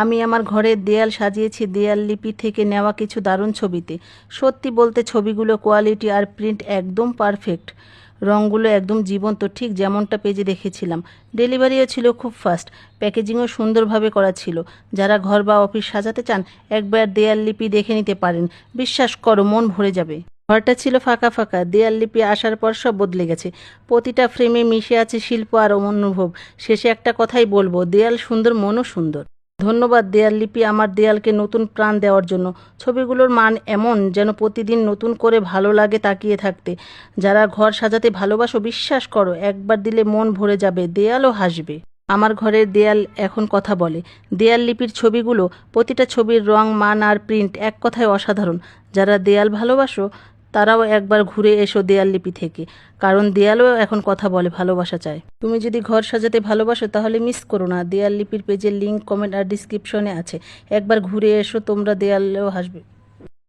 আমি আমার ঘরের দেয়াল সাজিয়েছি দেয়াল লিপি থেকে নেওয়া কিছু দারুণ ছবিতে। সত্যি বলতে ছবিগুলো কোয়ালিটি আর প্রিন্ট একদম পারফেক্ট। রঙগুলো একদম জীবন্ত, ঠিক যেমনটা পেজে দেখেছিলাম। ডেলিভারিও ছিল খুব ফাস্ট, প্যাকেজিংও সুন্দরভাবে করা ছিল। যারা ঘর বা অফিস সাজাতে চান একবার দেয়াল লিপি দেখে নিতে পারেন। বিশ্বাস করো, মন ভরে যাবে। ঘরটা ছিল ফাঁকা ফাঁকা, দেয়াল লিপি আসার পর সব বদলে গেছে। প্রতিটা ফ্রেমে মিশে আছে শিল্প আর অনুভব। শেষে একটা কথাই বলবো, দেয়াল সুন্দর, মনও সুন্দর। ধন্যবাদ দেয়াল লিপি আমার দেয়ালকে নতুন প্রাণ দেওয়ার জন্য। ছবিগুলোর মান এমন যেন প্রতিদিন নতুন করে ভালো লাগে তাকিয়ে থাকতে। যারা ঘর সাজাতে ভালোবাসো, বিশ্বাস করো একবার দিলে মন ভরে যাবে, দেয়ালও হাসবে। আমার ঘরের দেয়াল এখন কথা বলে। দেয়াল লিপির ছবিগুলো, প্রতিটা ছবির রং, মান আর প্রিন্ট এক কথায় অসাধারণ। যারা দেয়াল ভালোবাসো তারাও একবার ঘুরে এসো দেয়াল লিপি থেকে, কারণ দেয়ালও এখন কথা বলে, ভালোবাসা চায়। তুমি যদি ঘর সাজাতে ভালোবাসো তাহলে মিস করো না। দেয়াল লিপির পেজের লিঙ্ক কমেন্ট আর ডিসক্রিপশনে আছে। একবার ঘুরে এসো, তোমরা দেয়ালেও হাসবে।